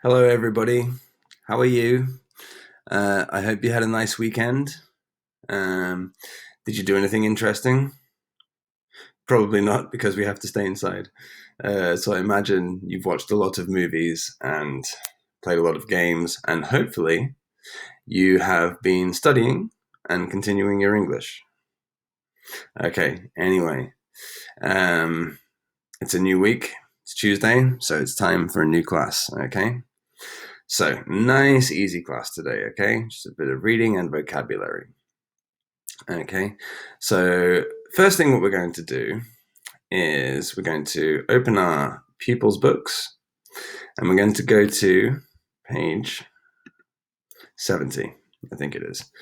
Hello, everybody. How are you? I hope you had a nice weekend. Um, did you do anything interesting? Probably not, because we have to stay inside. So I imagine you've watched a lot of movies and played a lot of games, and hopefully you have been studying and continuing your English. Okay, anyway, um, it's a new week. It's Tuesday, so it's time for a new class. Okay, so nice, easy class today. Okay, just a bit of reading and vocabulary. Okay, so first thing what we're going to do is we're going to open our pupils books and we're going to go to page 70, I think it is.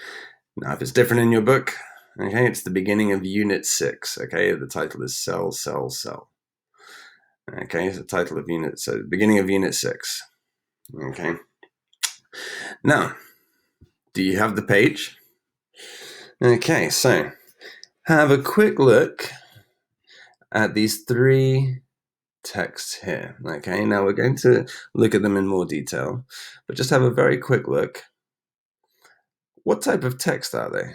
Now, if it's different in your book, okay, it's the beginning of Unit 6, okay? The title is Cell, Cell, Cell. Okay, it's the title of Unit, so beginning of Unit 6, okay? Now, do you have the page? Okay, so have a quick look at these three texts here. Okay, now we're going to look at them in more detail, but just have a very quick look. What type of text are they?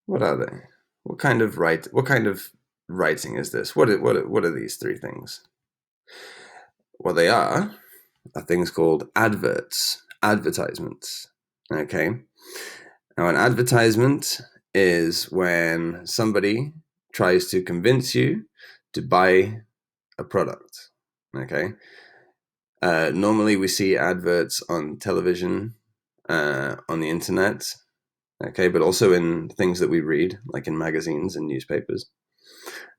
What are they? What kind of writing is this? What are these three things? Well, they are things called adverts, advertisements. Okay. Now, an advertisement is when somebody tries to convince you to buy a product. Okay. Normally, we see adverts on television, on the internet, okay, but also in things that we read, like in magazines and newspapers.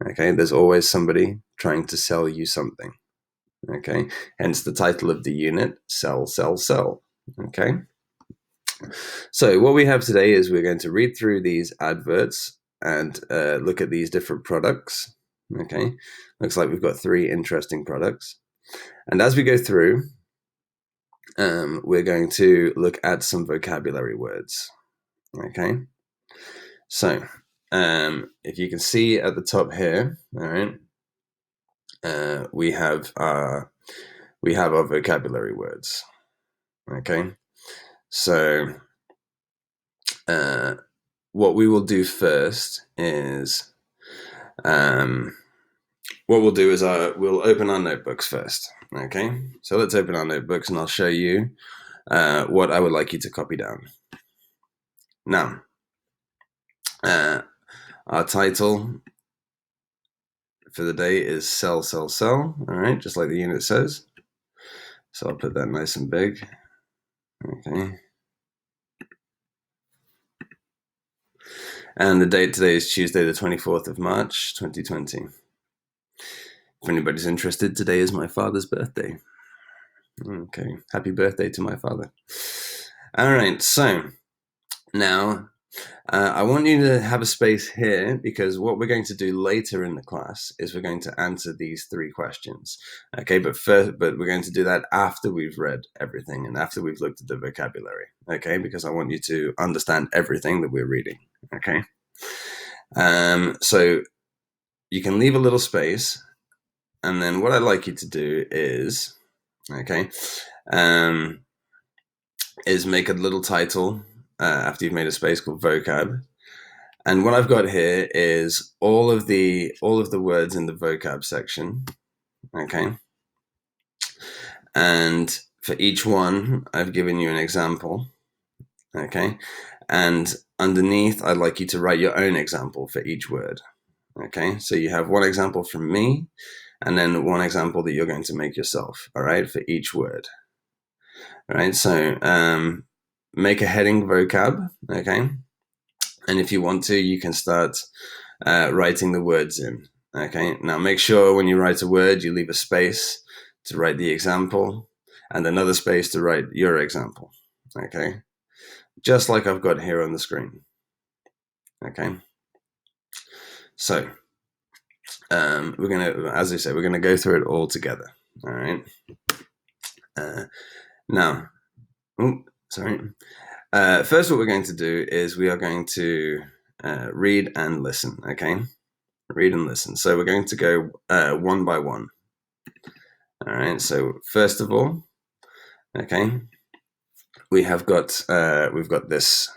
Okay, there's always somebody trying to sell you something. Okay, hence the title of the unit: Sell, Sell, Sell. Okay, so what we have today is we're going to read through these adverts and look at these different products. Okay, looks like we've got three interesting products, and as we go through, we're going to look at some vocabulary words. Okay, so if you can see at the top here, all right, we have our vocabulary words. Okay, so what we will do first is we'll open our notebooks first. Okay, so let's open our notebooks and I'll show you what I would like you to copy down. Now, our title for the day is Sell, Sell, Sell. All right, just like the unit says. So I'll put that nice and big. Okay. And the date today is Tuesday, the 24th of March, 2020. If anybody's interested, today is my father's birthday. Okay, happy birthday to my father. All right, so now I want you to have a space here because what we're going to do later in the class is we're going to answer these three questions. Okay, but we're going to do that after we've read everything and after we've looked at the vocabulary. Okay, because I want you to understand everything that we're reading. Okay, so you can leave a little space, and then what I'd like you to do is, okay, is make a little title after you've made a space called vocab. And what I've got here is all of the words in the vocab section. Okay. And for each one, I've given you an example. Okay. And underneath, I'd like you to write your own example for each word. Okay. So you have one example from me, and then one example that you're going to make yourself. All right. For each word. All right. So make a heading vocab. Okay. And if you want to, you can start writing the words in. Okay, now make sure when you write a word, you leave a space to write the example and another space to write your example. Okay, just like I've got here on the screen. Okay, so we're gonna, as I said, we're gonna go through it all together. All right. Now, sorry. First, what we're going to do is we are going to read and listen. Okay, read and listen. So we're going to go one by one. All right. So first of all, okay, we've got this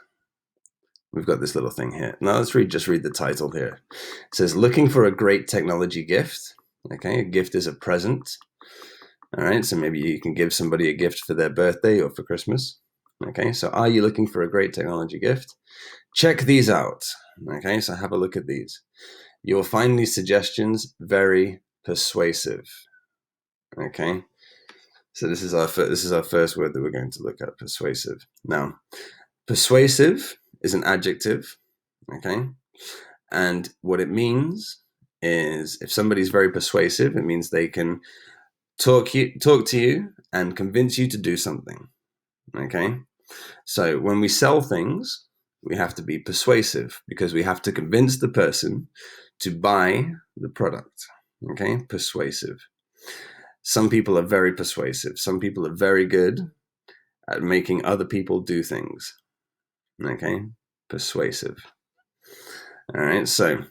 little thing here. Now let's just read the title here. It says, "Looking for a great technology gift." Okay, a gift is a present. All right, so maybe you can give somebody a gift for their birthday or for Christmas. Okay, so are you looking for a great technology gift? Check these out. Okay, so have a look at these. You'll find these suggestions very persuasive. Okay, so this is our first word that we're going to look at, persuasive. Now, persuasive is an adjective. Okay, and what it means is if somebody's very persuasive, it means they can talk to you and convince you to do something. Okay, so when we sell things, we have to be persuasive because we have to convince the person to buy the product. Okay, persuasive. Some people are very persuasive. Some people are very good at making other people do things. Okay, persuasive. All right, so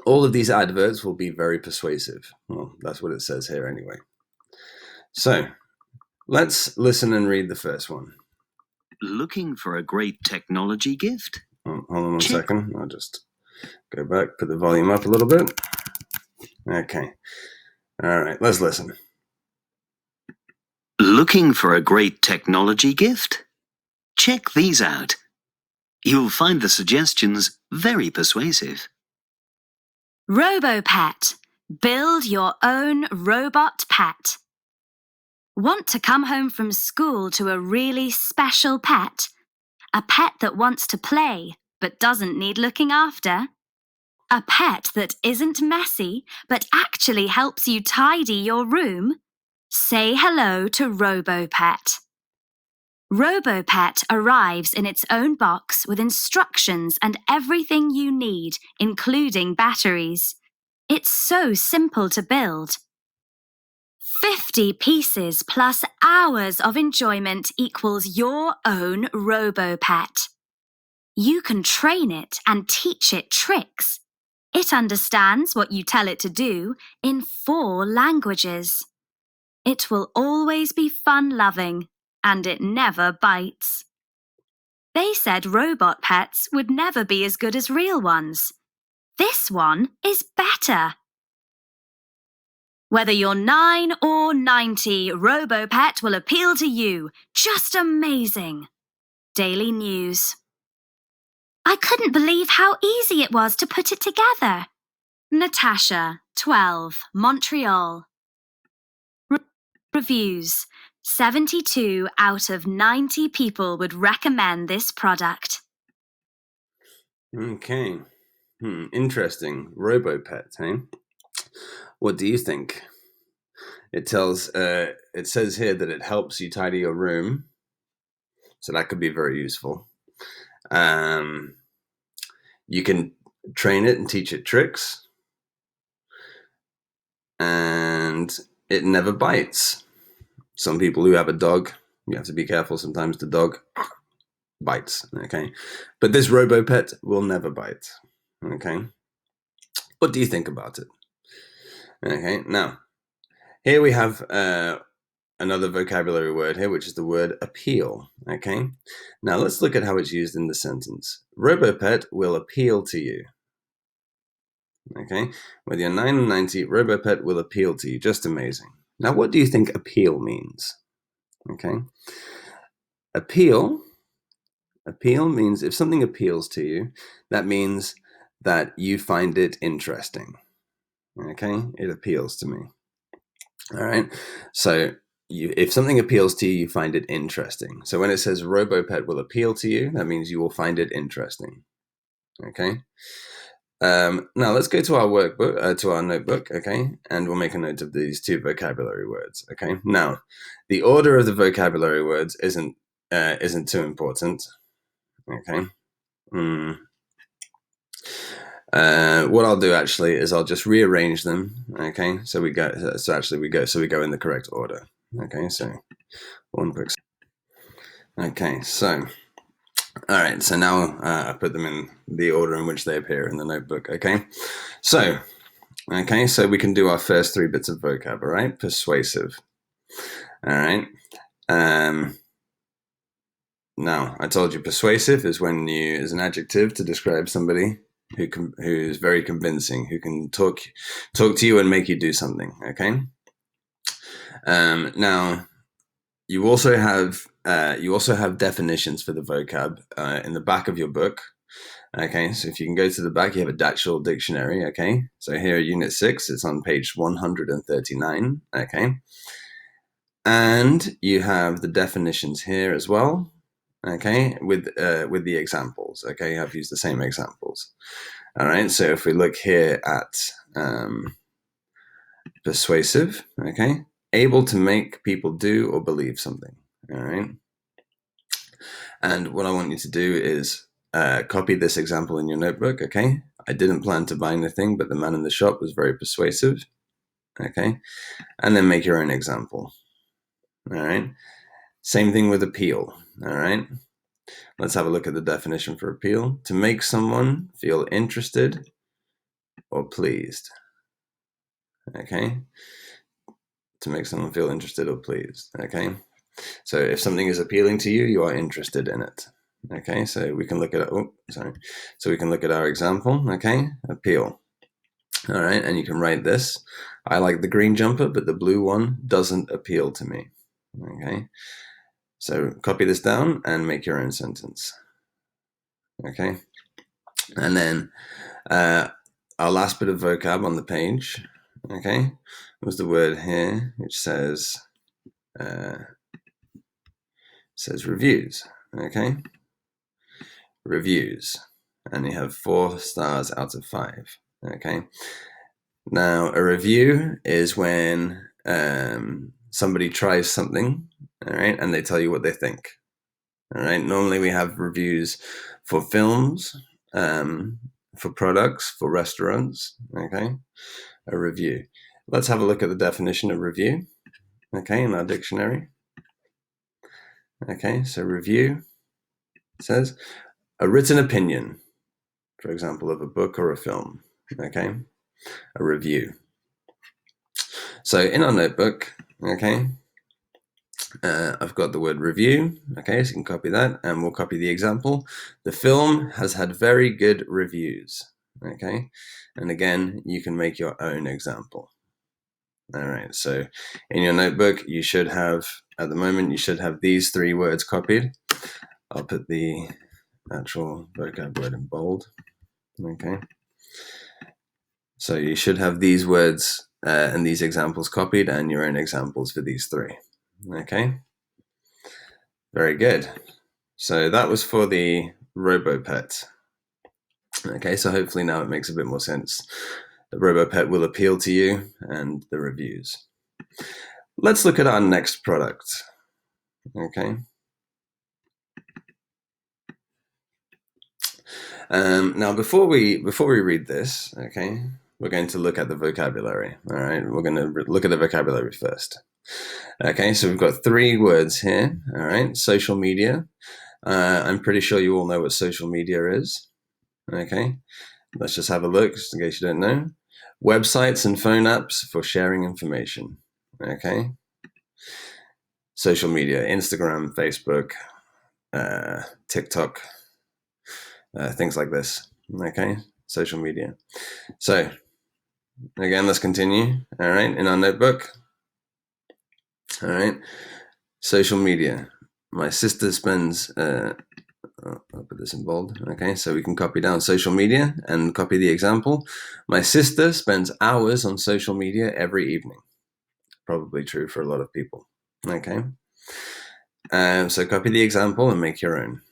all of these adverts will be very persuasive. Well, that's what it says here anyway. So let's listen and read the first one. Looking for a great technology gift? Hold on one second. I'll just go back, put the volume up a little bit. Okay. All right, let's listen. Looking for a great technology gift? Check these out. You'll find the suggestions very persuasive. RoboPet. Build your own robot pet. Want to come home from school to a really special pet? A pet that wants to play but doesn't need looking after? A pet that isn't messy but actually helps you tidy your room? Say hello to RoboPet. RoboPet arrives in its own box with instructions and everything you need, including batteries. It's so simple to build. 50 pieces plus hours of enjoyment equals your own RoboPet. You can train it and teach it tricks. It understands what you tell it to do in 4 languages. It will always be fun-loving, and it never bites. They said robot pets would never be as good as real ones. This one is better. Whether you're 9 or 90, RoboPet will appeal to you. Just amazing. Daily News. I couldn't believe how easy it was to put it together. Natasha, 12, Montreal. Reviews. 72 out of 90 people would recommend this product. Okay. Interesting. RoboPet, hey? What do you think? It says here that it helps you tidy your room. So that could be very useful. You can train it and teach it tricks. And it never bites. Some people who have a dog, you have to be careful. Sometimes the dog bites, okay? But this RoboPet will never bite, okay? What do you think about it? Okay, now, here we have another vocabulary word here, which is the word appeal, okay? Now, let's look at how it's used in the sentence. RoboPet will appeal to you. Okay, whether you're 9 or 90, RoboPet will appeal to you. Just amazing. Now, what do you think appeal means? Okay, appeal means if something appeals to you, that means that you find it interesting. Okay, it appeals to me. All right, so if something appeals to you, you find it interesting. So when it says RoboPet will appeal to you, that means you will find it interesting. Okay. Now let's go to our workbook, to our notebook, okay, and we'll make a note of these 2 vocabulary words, okay. Now, the order of the vocabulary words isn't too important, okay. What I'll do actually is I'll just rearrange them, okay. So we go in the correct order, okay. So one quick. Okay, so. All right, so now I put them in the order in which they appear in the notebook, okay? So, Okay, so we can do our first 3 bits of vocab, all right? Persuasive. All right. Now, I told you persuasive is when you, is an adjective to describe somebody who's very convincing, who can talk to you and make you do something, okay? Now, you also have definitions for the vocab in the back of your book. Okay, so if you can go to the back, you have a actual dictionary. Okay, so here, Unit 6, it's on page 139. Okay, and you have the definitions here as well. Okay, with the examples. Okay, I've used the same examples. All right, so if we look here at persuasive, okay, able to make people do or believe something. All right, and what I want you to do is copy this example in your notebook. Okay, I didn't plan to buy anything, but the man in the shop was very persuasive. Okay, and then make your own example. All right, same thing with appeal. All right, let's have a look at the definition for appeal: to make someone feel interested or pleased. Okay, to make someone feel interested or pleased. Okay, so if something is appealing to you, you are interested in it. Okay, so we can look at So we can look at our example. Okay, appeal. All right, and you can write this: I like the green jumper, but the blue one doesn't appeal to me. Okay, so copy this down and make your own sentence. Okay, and then our last bit of vocab on the page, okay, was the word here, which says reviews. Okay, reviews, and you have 4 stars out of 5. Okay, now a review is when somebody tries something, all right, and they tell you what they think. All right, normally we have reviews for films, for products, for restaurants. Okay, a review. Let's have a look at the definition of review, okay, in our dictionary. Okay, so review says a written opinion, for example, of a book or a film. Okay, a review. So in our notebook, okay, I've got the word review. Okay, so you can copy that, and we'll copy the example. The film has had very good reviews. Okay, and again, you can make your own example. All right, so in your notebook, you should have, at the moment, you should have these 3 words copied. I'll put the actual vocab word in bold. Okay, so you should have these words and these examples copied, and your own examples for these 3. Okay, very good. So that was for the RoboPet. Okay, so hopefully now it makes a bit more sense. The RoboPet will appeal to you, and the reviews. Let's look at our next product. Okay. Now, before we read this, okay, we're going to look at the vocabulary. All right, we're going to look at the vocabulary first. Okay, so we've got 3 words here. All right, social media. I'm pretty sure you all know what social media is. Okay, let's just have a look, just in case you don't know. Websites and phone apps for sharing information. Okay, social media: Instagram, Facebook, TikTok, things like this. Okay, social media. So again, let's continue. All right, in our notebook. All right, social media. My sister spends I'll put this in bold. Okay, so we can copy down social media and copy the example. My sister spends hours on social media every evening. Probably true for a lot of people. Okay, so copy the example and make your own.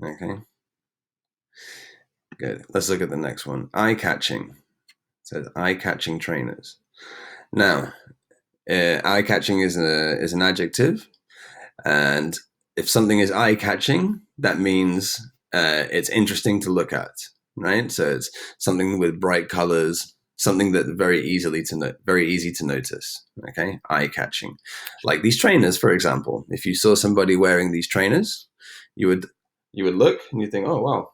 Okay, good. Let's look at the next one. Eye-catching. It says eye-catching trainers. Now, eye-catching is an adjective, and if something is eye-catching, that means it's interesting to look at, right? So it's something with bright colors, something that very easy to notice. Okay, eye-catching, like these trainers, for example. If you saw somebody wearing these trainers, you would look and you think, oh wow,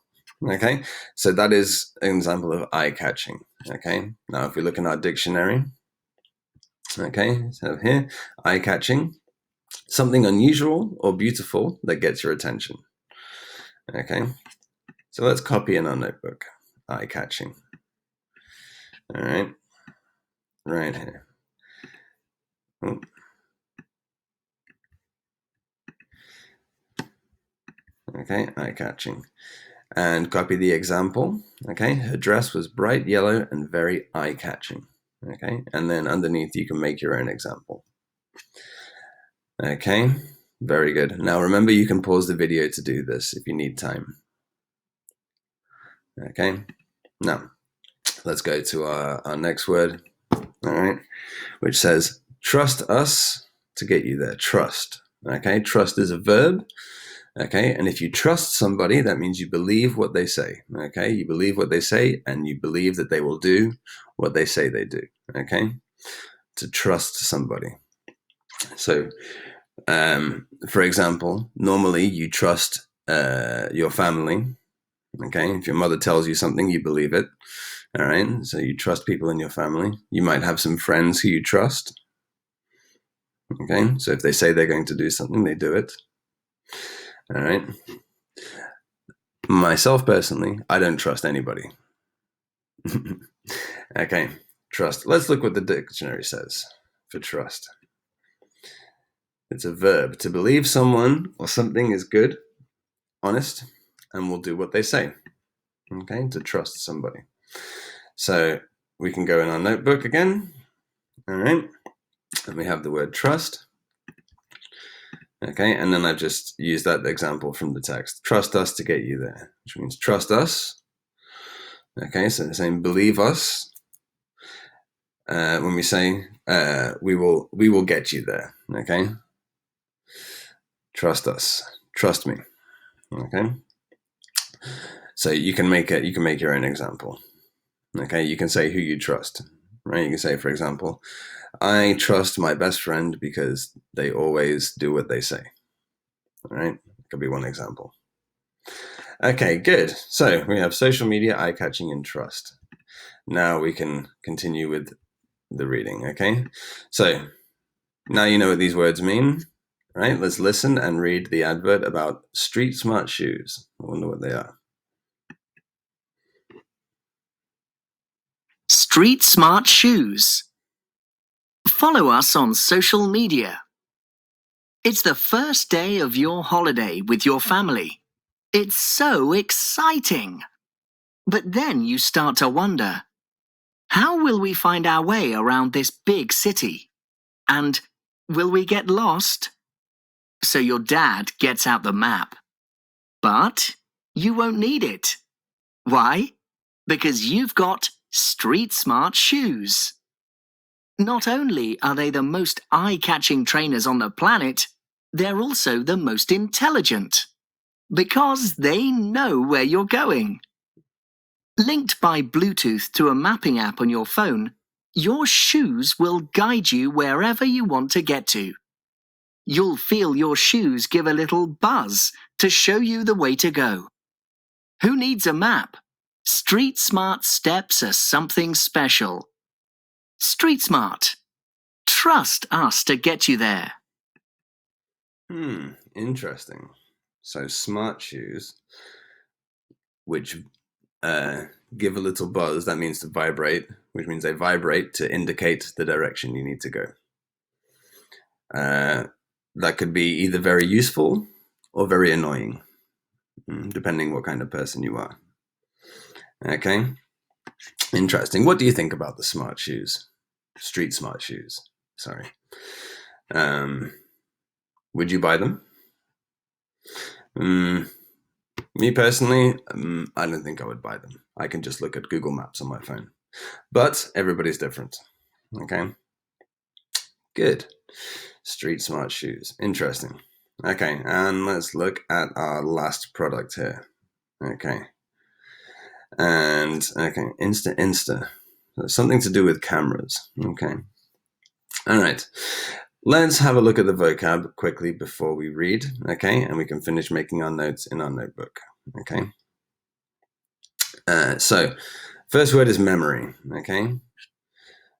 Okay, so that is an example of eye-catching. Okay, now if we look in our dictionary, okay, so here, eye-catching, something unusual or beautiful that gets your attention. Okay, so let's copy in our notebook, eye-catching. All right, right here. Oh. Okay, eye-catching. And copy the example. Okay, her dress was bright yellow and very eye-catching. Okay, and then underneath you can make your own example. Okay, very good. Now remember, you can pause the video to do this if you need time. Okay, now let's go to our next word, all right, which says trust us to get you there. Trust. Okay, trust is a verb. Okay, and if you trust somebody, that means you believe what they say. Okay, you believe what they say and you believe that they will do what they say they do. Okay, to trust somebody. So, for example, normally you trust your family. Okay, if your mother tells you something, you believe it. All right, so you trust people in your family. You might have some friends who you trust. Okay, so if they say they're going to do something, they do it. All right. Myself personally, I don't trust anybody. Okay, trust. Let's look what the dictionary says for trust. It's a verb. To believe someone or something is good, honest, and will do what they say. Okay, to trust somebody. So we can go in our notebook again. All right, and we have the word trust. Okay, and then I've just used that example from the text. Trust us to get you there, which means trust us. Okay, so the same believe us. When we say we will get you there. Okay, trust us, trust me. Okay, so you can make your own example. Okay, you can say who you trust. Right, you can say, for example, I trust my best friend because they always do what they say. All right, could be one example. Okay, good. So we have social media, eye-catching, and trust. Now we can continue with the reading. Okay, so now you know what these words mean, right? Let's listen and read the advert about Street Smart Shoes. I wonder what they are. Street Smart Shoes. Follow us on social media. It's the first day of your holiday with your family. It's so exciting. But then you start to wonder, how will we find our way around this big city? And will we get lost? So your dad gets out the map. But you won't need it. Why? Because you've got Street Smart Shoes. Not only are they the most eye-catching trainers on the planet, they're also the most intelligent. Because they know where you're going. Linked by Bluetooth to a mapping app on your phone, your shoes will guide you wherever you want to get to. You'll feel your shoes give a little buzz to show you the way to go. Who needs a map? Street Smart steps are something special. Street Smart. Trust us to get you there. Interesting. So smart shoes, which give a little buzz, that means to vibrate, which means they vibrate to indicate the direction you need to go. That could be either very useful or very annoying, depending what kind of person you are. Okay, interesting. What do you think about the smart shoes? Street smart shoes, sorry. Would you buy them? Me personally, I don't think I would buy them. I can just look at Google Maps on my phone. But everybody's different. Okay, good. Street smart shoes, interesting. Okay, and let's look at our last product here. Okay, and okay, Insta. Something to do with cameras. Okay, all right. Let's have a look at the vocab quickly before we read, okay? And we can finish making our notes in our notebook, okay? So first word is memory. Okay.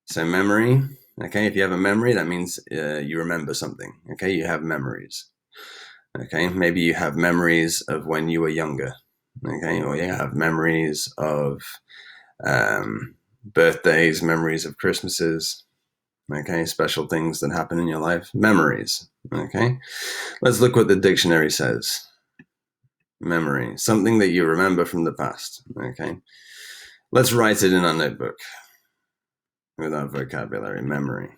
So memory. Okay. If you have a memory, that means you remember something. Okay. You have memories. Okay. Maybe you have memories of when you were younger. Okay. Or you have memories of birthdays, memories of Christmases. Okay. Special things that happen in your life. Memories. Okay. Let's look what the dictionary says. Memory, something that you remember from the past. Okay. Let's write it in our notebook with our vocabulary. Memory.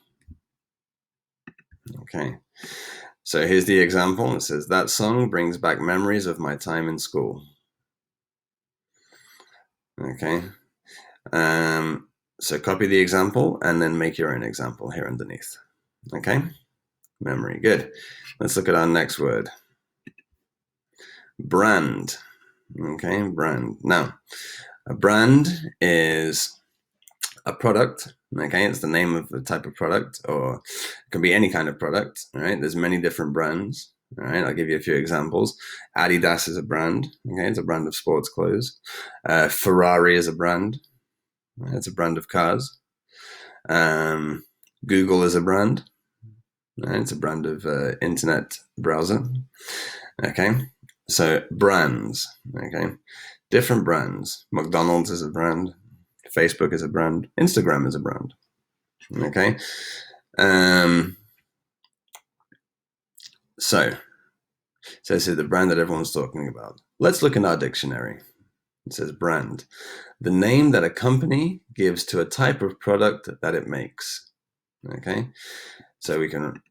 Okay. So here's the example. It says, that song brings back memories of my time in school. Okay. So copy the example and then make your own example here underneath. Okay. Memory. Good. Let's look at our next word. Brand. Okay. Brand. Now, a brand is a product. Okay, it's the name of the type of product, or it can be any kind of product. All right, there's many different brands. All right, I'll give you a few examples. Adidas is a brand. Okay, it's a brand of sports clothes. Ferrari is a brand. It's a brand of cars. Google is a brand. Right, it's a brand of internet browser. Okay, so brands. Okay, different brands. McDonald's is a brand. Facebook is a brand. Instagram is a brand. Okay. So this is the brand that everyone's talking about. Let's look in our dictionary. It says brand, the name that a company gives to a type of product that it makes. Okay. So we can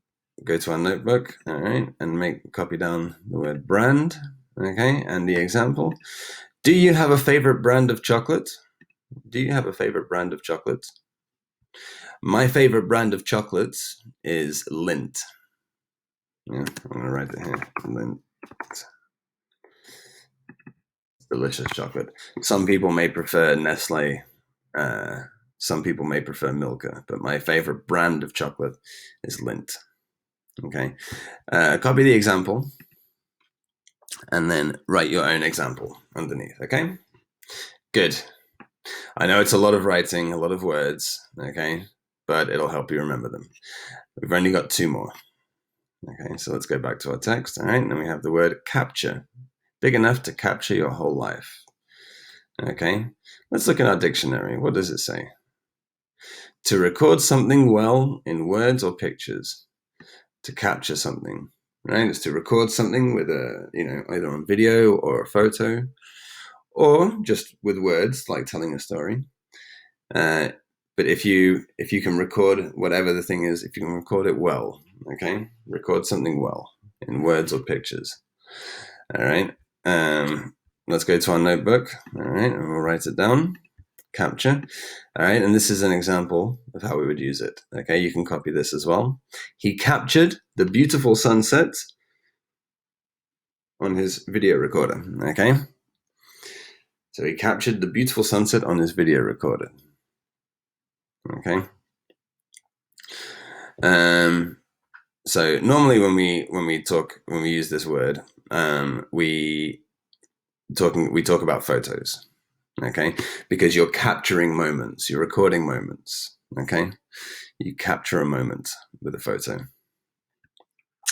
go to our notebook, all right, and copy down the word brand. Okay. And the example. Do you have a favorite brand of chocolate? Do you have a favorite brand of chocolate? My favorite brand of chocolates is Lindt. Yeah, I'm going to write it here. Lindt. Delicious chocolate. Some people may prefer Nestle. Some people may prefer Milka, but my favorite brand of chocolate is Lindt. Okay. Copy the example and then write your own example underneath. Okay. Good. I know it's a lot of writing, a lot of words. Okay. But it'll help you remember them. We've only got 2 more. Okay, so let's go back to our text. All right, and then we have the word capture. Big enough to capture your whole life. Okay, let's look at our dictionary. What does it say? To record something well in words or pictures. To capture something. Right, it's to record something with either on video or a photo, or just with words, like telling a story. But if you can record whatever the thing is, if you can record it well, okay, record something well in words or pictures. All right. Let's go to our notebook. All right, and we'll write it down. Capture. All right, and this is an example of how we would use it. Okay, you can copy this as well. He captured the beautiful sunset on his video recorder. Okay. So he captured the beautiful sunset on his video recorder. Okay. So normally when we use this word, we talk about photos. Okay, because you're capturing moments, you're recording moments. Okay, you capture a moment with a photo.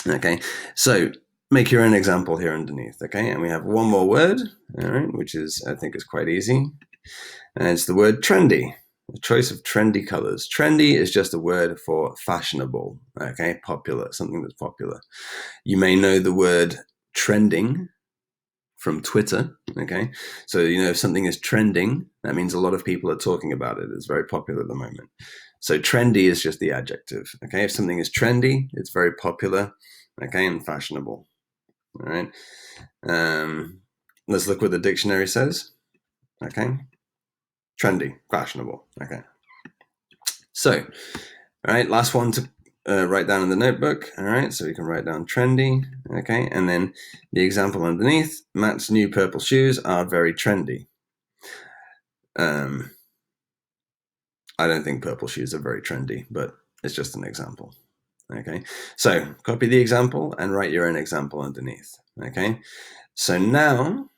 Okay, so make your own example here underneath. Okay, and we have one more word, all right, which I think is quite easy, and it's the word trendy. The choice of trendy colors. Trendy is just a word for fashionable, okay, popular, something that's popular. You may know the word trending from Twitter, okay? So, if something is trending, that means a lot of people are talking about it. It's very popular at the moment. So trendy is just the adjective, okay? If something is trendy, it's very popular, okay, and fashionable, all right? Let's look what the dictionary says, okay? Trendy, fashionable. Okay. So, all right, last one to write down in the notebook. All right, so we can write down trendy. Okay, and then the example underneath. Matt's new purple shoes are very trendy. I don't think purple shoes are very trendy, but it's just an example. Okay, so copy the example and write your own example underneath. Okay, so now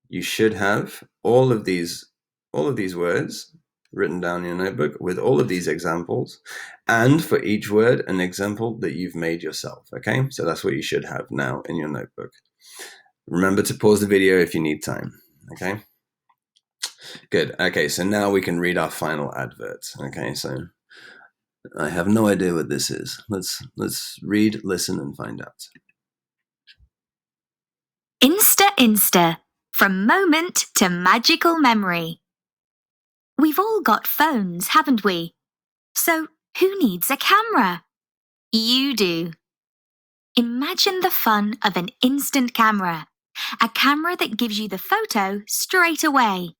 you should have all of these words written down in your notebook with all of these examples, and for each word, an example that you've made yourself, okay? So that's what you should have now in your notebook. Remember to pause the video if you need time, okay? Good. Okay, so now we can read our final advert. Okay, so I have no idea what this is. Let's read, listen, and find out. Insta, from moment to magical memory. We've all got phones, haven't we? So who needs a camera? You do. Imagine the fun of an instant camera, a camera that gives you the photo straight away.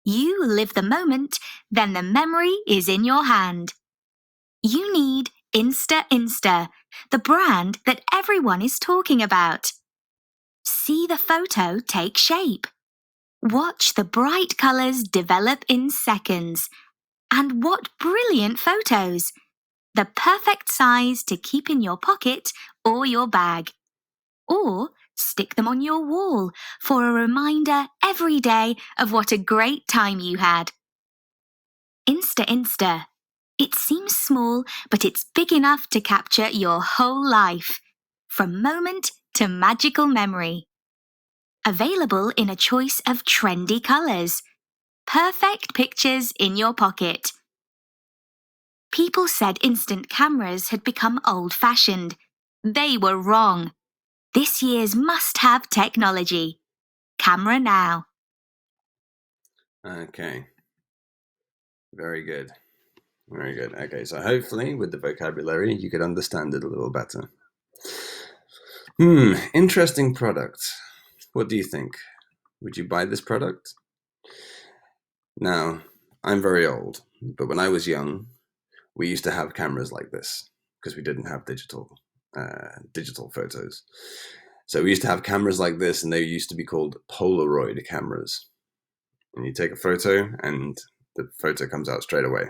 You live the moment, then the memory is in your hand. You need Insta, the brand that everyone is talking about. See the photo take shape. Watch the bright colors develop in seconds. And what brilliant photos! The perfect size to keep in your pocket or your bag. Or stick them on your wall for a reminder every day of what a great time you had. Insta. It seems small, but it's big enough to capture your whole life, from moment to magical memory. Available in a choice of trendy colors. Perfect pictures in your pocket. People said instant cameras had become old-fashioned. They were wrong. This year's must-have technology. Camera now. Okay. Very good. Very good. Okay, so hopefully with the vocabulary you could understand it a little better. Interesting product. What do you think? Would you buy this product? Now, I'm very old, but when I was young, we used to have cameras like this because we didn't have digital photos. So we used to have cameras like this, and they used to be called Polaroid cameras. And you take a photo, and the photo comes out straight away.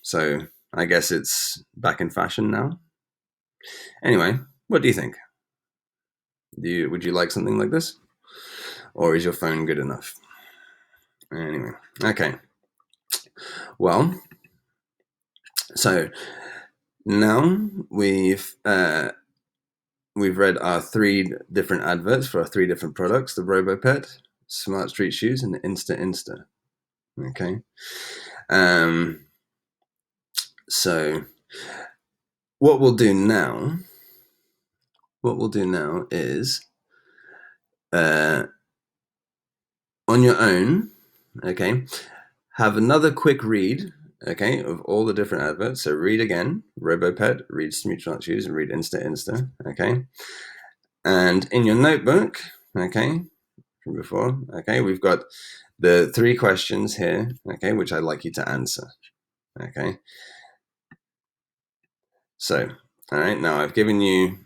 So I guess it's back in fashion now. Anyway, what do you think? Would you like something like this? Or is your phone good enough? Anyway, okay. Well, so now we've read our 3 different adverts for our 3 different products: the RoboPet, Smart Street Shoes, and Insta. Okay. So what we'll do now is on your own, okay, have another quick read, okay, of all the different adverts. So read again, RoboPet, read Smart Shoes, and read Insta, okay. And in your notebook, okay, from before, okay, we've got the 3 questions here, okay, which I'd like you to answer, okay. So, all right, now I've given you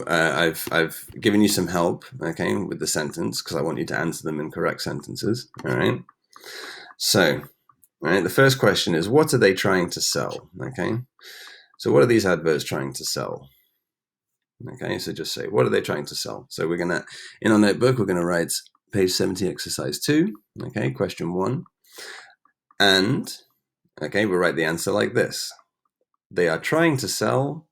I've given you some help, okay, with the sentence because I want you to answer them in correct sentences. All right. So, all right, the first question is, what are they trying to sell? Okay. So, what are these adverts trying to sell? Okay. So, just say, what are they trying to sell? So, we're gonna in our notebook, we're gonna write page 70, exercise 2. Okay. Question 1, and okay, we'll write the answer like this: they are trying to sell,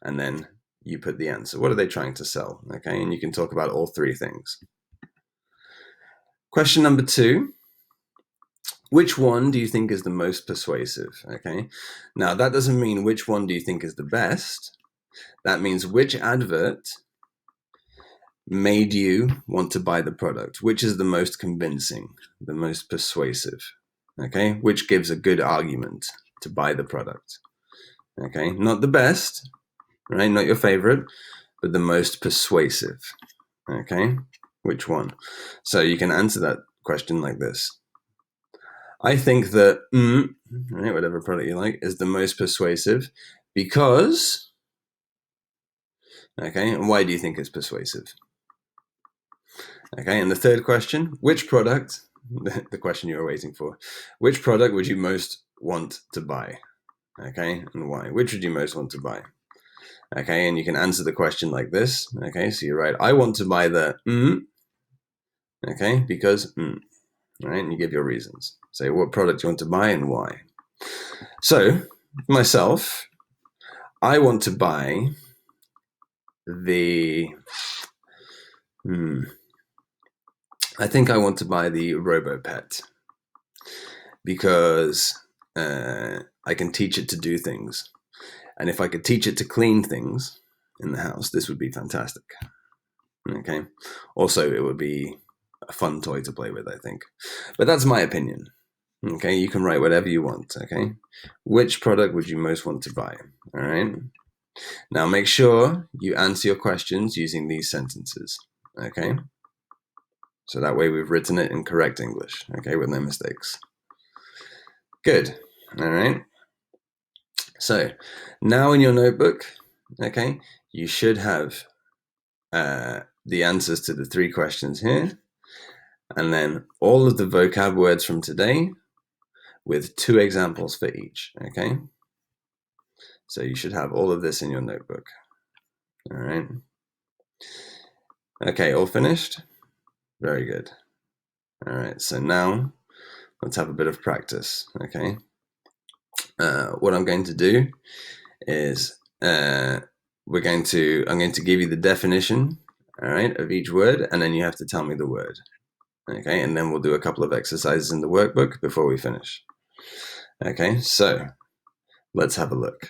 and then you put the answer. What are they trying to sell? Okay, and you can talk about all 3 things. Question number 2, which one do you think is the most persuasive? Okay, now that doesn't mean which one do you think is the best. That means which advert made you want to buy the product, which is the most convincing, the most persuasive, okay, which gives a good argument to buy the product. Okay, not the best, right? Not your favorite, but the most persuasive. Okay, which one? So you can answer that question like this: I think that right, whatever product you like is the most persuasive because. Okay, and why do you think it's persuasive? Okay, and the third question: which product? The question you were waiting for. Which product would you most want to buy? Okay, and why? Which would you most want to buy? Okay, and you can answer the question like this. Okay, so you write, I want to buy the okay, because all right, and you give your reasons. Say what product you want to buy and why. So, myself, I want to buy the I think I want to buy the RoboPet because I can teach it to do things. And if I could teach it to clean things in the house, this would be fantastic. Okay. Also, it would be a fun toy to play with, I think. But that's my opinion. Okay. You can write whatever you want. Okay. Which product would you most want to buy? All right. Now make sure you answer your questions using these sentences. Okay. So that way we've written it in correct English. Okay. With no mistakes. Good. All right. So now in your notebook, okay, you should have the answers to the 3 questions here, and then all of the vocab words from today with 2 examples for each, okay? So you should have all of this in your notebook, all right? Okay, all finished? Very good. All right, so now let's have a bit of practice, okay? What I'm going to do is I'm going to give you the definition, all right, of each word, and then you have to tell me the word. Okay, and then we'll do a couple of exercises in the workbook before we finish. Okay, so let's have a look.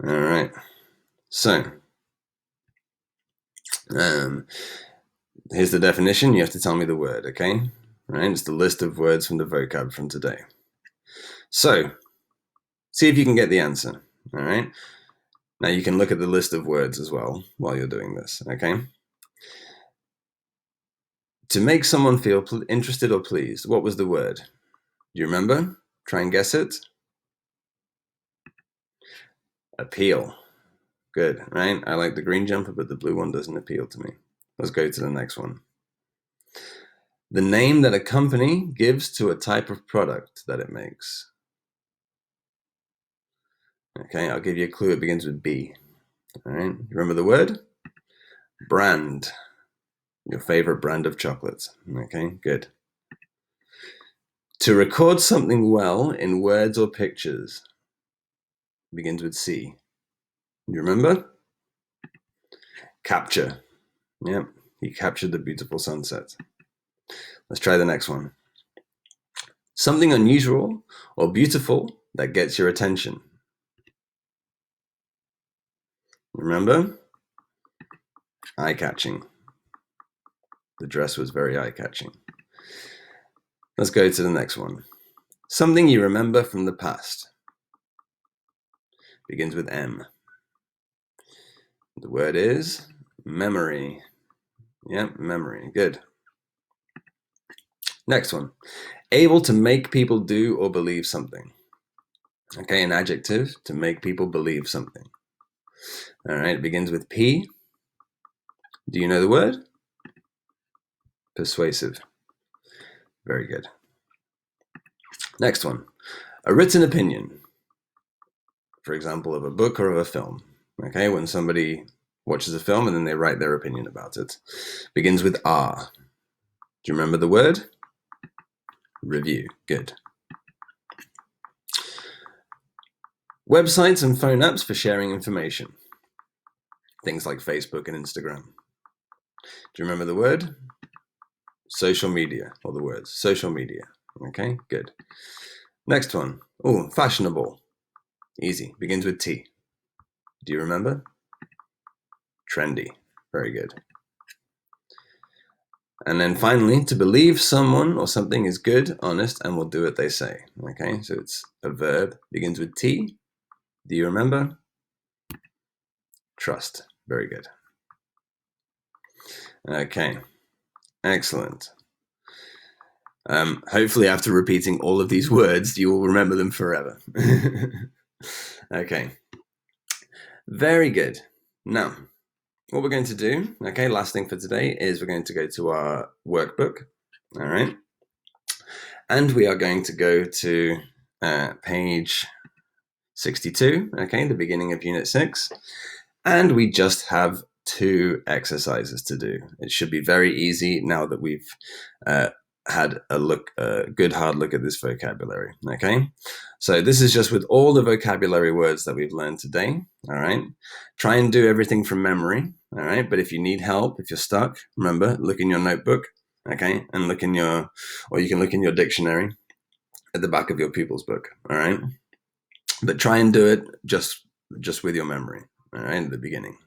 All right, so here's the definition. You have to tell me the word, okay? All right, it's the list of words from the vocab from today. So see if you can get the answer, all right? Now you can look at the list of words as well while you're doing this, okay? To make someone feel interested or pleased, what was the word? Do you remember? Try and guess it. Appeal. Good, right? I like the green jumper, but the blue one doesn't appeal to me. Let's go to the next one. The name that a company gives to a type of product that it makes. Okay, I'll give you a clue. It begins with B. All right, you remember the word? Brand. Your favorite brand of chocolates. Okay, good. To record something well in words or pictures. Begins with C. You remember? Capture. Yep, he captured the beautiful sunset. Let's try the next one. Something unusual or beautiful that gets your attention. Remember? Eye-catching. The dress was very eye-catching. Let's go to the next one. Something you remember from the past. Begins with M. The word is memory. Yep, memory. Good. Next one. Able to make people do or believe something. Okay, an adjective to make people believe something. All right, it begins with P. Do you know the word? Persuasive. Very good. Next one. A written opinion. For example, of a book or of a film. Okay, when somebody watches a film and then they write their opinion about it. Begins with R. Do you remember the word? Review. Good. Websites and phone apps for sharing information. Things like Facebook and Instagram. Do you remember the word? Social media, or the words. Social media. Okay, good. Next one. Oh, fashionable. Easy. Begins with T. Do you remember? Trendy. Very good. And then finally, to believe someone or something is good, honest, and will do what they say. Okay, so it's a verb. Begins with T. Do you remember? Trust. Very good. Okay, excellent. Hopefully after repeating all of these words, you will remember them forever. Okay, very good. Now, what we're going to do, okay, last thing for today is we're going to go to our workbook, all right? And we are going to go to page 62, okay, the beginning of Unit 6. And we just have 2 exercises to do. It should be very easy now that we've had a good hard look at this vocabulary, okay? So this is just with all the vocabulary words that we've learned today, all right? Try and do everything from memory, all right? But if you need help, if you're stuck, remember, look in your notebook, okay? And you can look in your dictionary at the back of your pupils book, all right? But try and do it just with your memory, all right, at the beginning,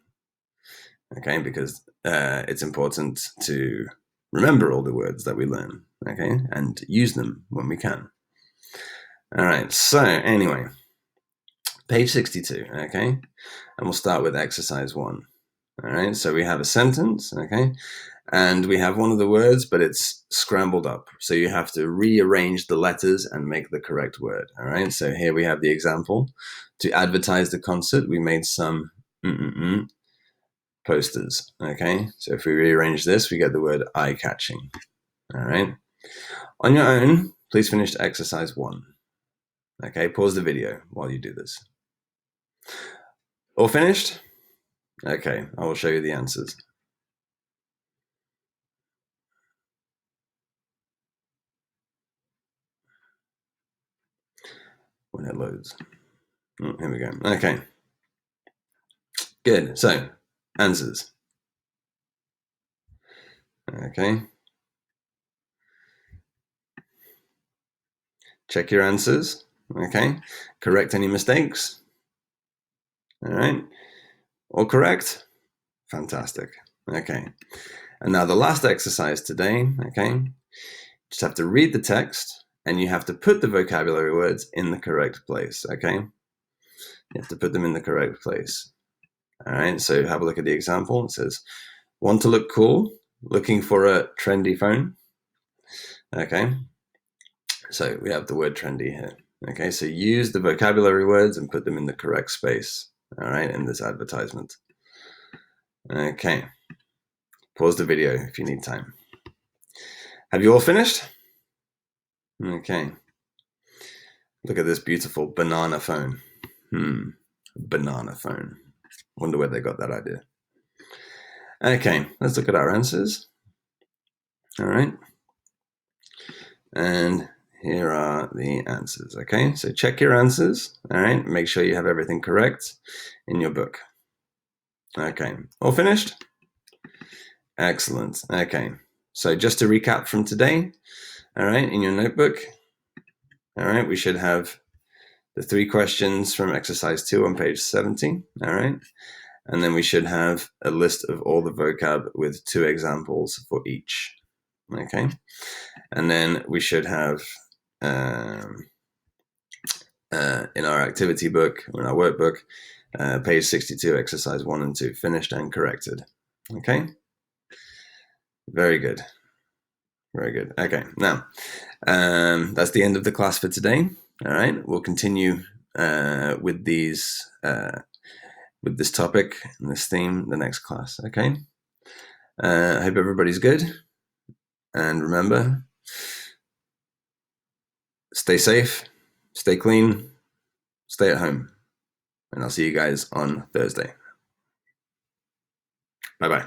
okay? Because it's important to remember all the words that we learn, okay, and use them when we can. All right, so anyway, page 62, okay, and we'll start with exercise 1. All right, so we have a sentence, okay, and we have one of the words, but it's scrambled up. So you have to rearrange the letters and make the correct word, all right? So here we have the example. To advertise the concert, we made some posters, okay? So if we rearrange this, we get the word eye-catching, all right? On your own, please finish exercise 1. Okay, pause the video while you do this. All finished? Okay, I will show you the answers. When it loads. Oh, here we go. Okay. Good. So, answers. Okay. Check your answers. Okay. Correct any mistakes. All right. All correct? Fantastic. Okay. And now the last exercise today, okay, just have to read the text and you have to put the vocabulary words in the correct place, okay? You have to put them in the correct place. All right, so have a look at the example. It says, want to look cool, looking for a trendy phone. Okay, so we have the word trendy here. Okay, so use the vocabulary words and put them in the correct space, all right, in this advertisement. Okay, pause the video if you need time. Have you all finished? Okay. Look at this beautiful banana phone. Banana phone. Wonder where they got that idea. Okay, let's look at our answers. All right. And here are the answers, okay? So check your answers, all right? Make sure you have everything correct in your book. Okay, all finished? Excellent, okay. So just to recap from today, all right, in your notebook, all right, we should have the 3 questions from exercise 2 on page 70, all right? And then we should have a list of all the vocab with 2 examples for each, okay? And then we should have, in our activity book, or in our workbook, page 62, exercise 1 and 2, finished and corrected, okay? Very good. Very good. Okay, now, that's the end of the class for today. All right, we'll continue with these, with this topic and this theme the next class, okay? I hope everybody's good. And remember, stay safe, stay clean, stay at home. And I'll see you guys on Thursday. Bye-bye.